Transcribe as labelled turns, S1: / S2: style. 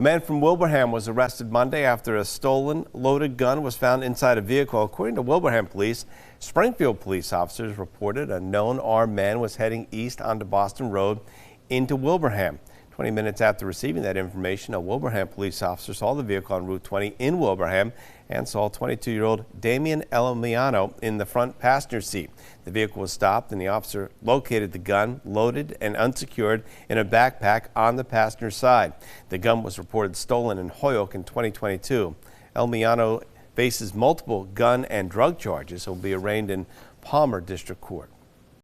S1: A man from Wilbraham was arrested Monday after a stolen loaded gun was found inside a vehicle. According to Wilbraham police, Springfield police officers reported a known armed man was heading east onto Boston Road into Wilbraham. 20 minutes after receiving that information, a Wilbraham police officer saw the vehicle on Route 20 in Wilbraham and saw 22-year-old Damian Elmiano in the front passenger seat. The vehicle was stopped and the officer located the gun loaded and unsecured in a backpack on the passenger side. The gun was reported stolen in Holyoke in 2022. Elmiano faces multiple gun and drug charges. He'll be arraigned in Palmer District Court.